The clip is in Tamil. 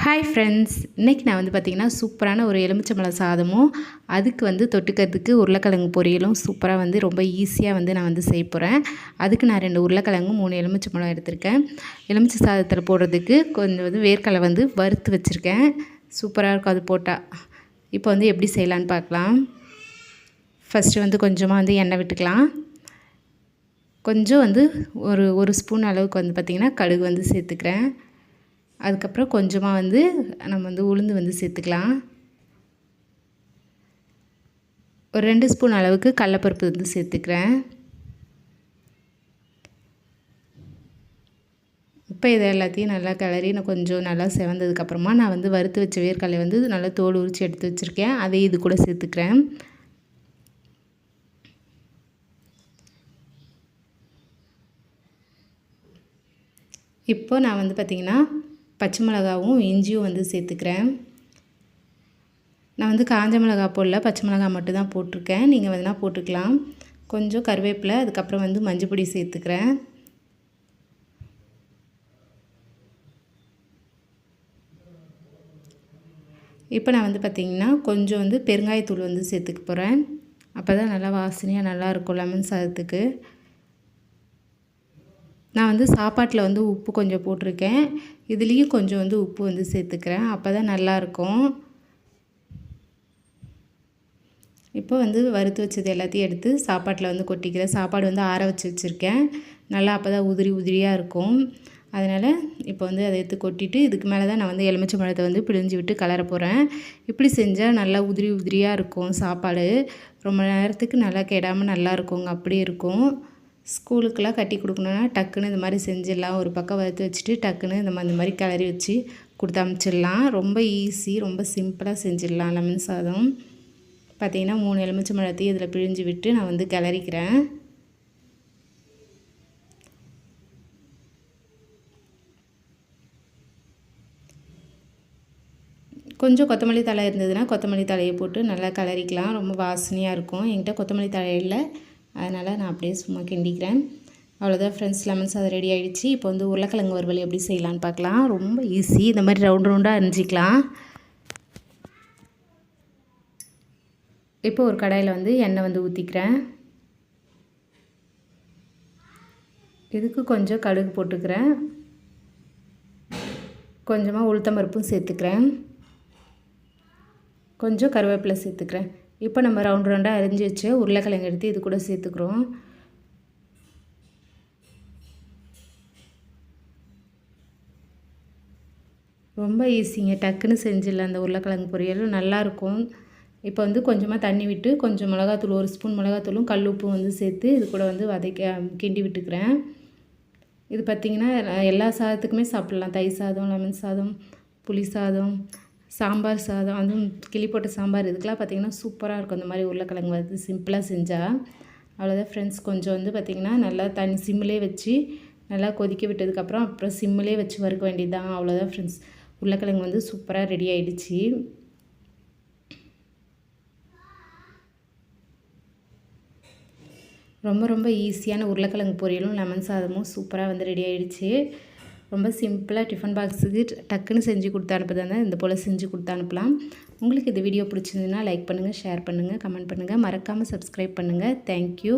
ஹாய் ஃப்ரெண்ட்ஸ், இன்றைக்கி நான் பார்த்திங்கன்னா சூப்பரான ஒரு எலுமிச்சம்பழம் சாதமும் அதுக்கு தொட்டுக்கிறதுக்கு உருளைக்கிழங்கு பொரியலும் சூப்பராக ரொம்ப ஈஸியாக நான் செய்ய போகிறேன். அதுக்கு நான் 2 உருளைக்கிழங்கு 3 எலுமிச்சம்பழம் எடுத்திருக்கேன். எலுமிச்சை சாதத்தில் போடுறதுக்கு கொஞ்சம் வேர்க்கடலை வறுத்து வச்சுருக்கேன். சூப்பராக இருக்கும் அது போட்டால். இப்போ எப்படி செய்யலான்னு பார்க்கலாம். ஃபஸ்ட்டு கொஞ்சமாக எண்ணெய் விட்டுக்கலாம். கொஞ்சம் ஒரு ஸ்பூன் அளவுக்கு பார்த்திங்கன்னா கடுகு சேர்த்துக்கிறேன். அதுக்கப்புறம் கொஞ்சமாக நம்ம உளுந்து சேர்த்துக்கலாம். ஒரு 2 ஸ்பூன் அளவுக்கு கடலைப்பருப்பு சேர்த்துக்கிறேன். இப்போ இதை எல்லாத்தையும் நல்லா கிளறி கொஞ்சம் நல்லா செவந்ததுக்கப்புறமா நான் வறுத்து வச்ச வேர்க்கடலை நல்லா தோல் உரித்து எடுத்து வச்சுருக்கேன். அதை இது கூட சேர்த்துக்கிறேன். இப்போ நான் பார்த்திங்கன்னா பச்சை மிளகாவும் இஞ்சியும் சேர்த்துக்கிறேன். நான் காஞ்ச மிளகா போடல, பச்சை மிளகா மட்டும் தான் போட்டிருக்கேன். நீங்கள் வேணால் போட்டுக்கலாம். கொஞ்சம் கருவேப்பிலை, அதுக்கப்புறம் மஞ்சள் பொடி சேர்த்துக்கிறேன். இப்போ நான் பார்த்திங்கன்னா கொஞ்சம் பெருங்காயத்தூள் சேர்த்துக்க போகிறேன். அப்போ தான் நல்லா வாசனையாக நல்லாயிருக்கும் லெமன் சாதத்துக்கு. நான் சாப்பாட்டில் உப்பு கொஞ்சம் போட்டிருக்கேன். இதுலேயும் கொஞ்சம் உப்பு சேர்த்துக்கிறேன். அப்போ தான் நல்லாயிருக்கும். இப்போ வறுத்து வச்சது எல்லாத்தையும் எடுத்து சாப்பாட்டில் கொட்டிக்கிறேன். சாப்பாடு ஆற வச்சு வச்சுருக்கேன். நல்லா அப்போ தான் உதிரி உதிரியாக இருக்கும். அதனால் இப்போ அதை எடுத்து கொட்டிட்டு இதுக்கு மேலே தான் நான் எலுமிச்சம்பழத்தை பிழிஞ்சு விட்டு கலர போகிறேன். இப்படி செஞ்சால் நல்லா உதிரி உதிரியாக இருக்கும் சாப்பாடு. ரொம்ப நேரத்துக்கு நல்லா கெடாமல் நல்லா இருக்குங்க. அப்படியே இருக்கும். ஸ்கூலுக்கெல்லாம் கட்டி கொடுக்கணுன்னா டக்குன்னு இந்த மாதிரி செஞ்சிடலாம். ஒரு பக்கம் வறுத்து வச்சுட்டு டக்குன்னு இந்த மாதிரி கிளறி வச்சு கொடுத்து அனுப்பிச்சிடலாம். ரொம்ப ஈஸி, ரொம்ப சிம்பிளாக செஞ்சிடலாம் லெமன் சாதம். பார்த்திங்கன்னா 3 எலுமிச்சம்பழத்தையும் இதில் பிழிஞ்சு விட்டு நான் கிளறிக்கிறேன். கொஞ்சம் கொத்தமல்லி தழை இருந்ததுன்னா கொத்தமல்லி தழையை போட்டு நல்லா கிளறிக்கலாம். ரொம்ப வாசனையாக இருக்கும். என்கிட்ட கொத்தமல்லி தழை இல்லை, அதனால் நான் அப்படியே சும்மா கிண்டிக்கிறேன். அவ்வளோதான் ஃப்ரெண்ட்ஸ், லெமன் சாதம் ரெடி ஆகிடுச்சு. இப்போ உருளைக்கிழங்கு வறுவல் எப்படி செய்யலான்னு பார்க்கலாம். ரொம்ப ஈஸி. இந்த மாதிரி ரவுண்டாக அரிஞ்சிக்கலாம். இப்போ ஒரு கடாயில் எண்ணெய் ஊற்றிக்கிறேன். இதுக்கு கொஞ்சம் கடுகு போட்டுக்கிறேன். கொஞ்சமாக உளுத்தம்பருப்பும் சேர்த்துக்கிறேன். கொஞ்சம் கருவேப்பிலை சேர்த்துக்கிறேன். இப்போ நம்ம ரவுண்டாக அரிஞ்சு வச்சு உருளைக்கிழங்கு எடுத்து இது கூட சேர்த்துக்கிறோம். ரொம்ப ஈஸிங்க, டக்குன்னு செஞ்சிடலாம். அந்த உருளைக்கிழங்கு பொரியலும் நல்லாயிருக்கும். இப்போ கொஞ்சமாக தண்ணி விட்டு கொஞ்சம் மிளகாத்தூள், 1 ஸ்பூன் மிளகாத்தூளும் கல் உப்பும் சேர்த்து இது கூட கிண்டி விட்டுக்கிறேன். இது பார்த்திங்கன்னா எல்லா சாதத்துக்குமே சாப்பிட்லாம். தயிர் சாதம், லெமன் சாதம், புளி சாதம், சாம்பார் சாதம், அதுவும் கிளி போட்ட சாம்பார், இதுக்கெலாம் பார்த்திங்கன்னா சூப்பராக இருக்கும். இந்த மாதிரி உருளைக்கிழங்கு சிம்பிளாக செஞ்சால். அவ்வளோதான் ஃப்ரெண்ட்ஸ். கொஞ்சம் பார்த்திங்கன்னா நல்லா தண்ணி சிம்மிலே வச்சு நல்லா கொதிக்க விட்டதுக்கப்புறம் அப்புறம் சிம்மிலே வச்சு வறுக்க வேண்டியது தான். அவ்வளோதான் ஃப்ரெண்ட்ஸ், உருளைக்கிழங்கு சூப்பராக ரெடி ஆகிடுச்சு. ரொம்ப ரொம்ப ஈஸியான உருளைக்கிழங்கு பொரியலும் லெமன் சாதமும் சூப்பராக ரெடி ஆகிடுச்சு. ரொம்ப சிம்பிளாக டிஃபன் பாக்ஸுக்கு டக்குன்னு செஞ்சு கொடுத்து அனுப்புறதா இந்த போல் செஞ்சு கொடுத்து அனுப்பலாம். உங்களுக்கு இந்த வீடியோ பிடிச்சிருந்ததுன்னா லைக் பண்ணுங்கள், ஷேர் பண்ணுங்கள், கமெண்ட் பண்ணுங்கள். மறக்காமல் சப்ஸ்கிரைப் பண்ணுங்கள். தேங்க்யூ.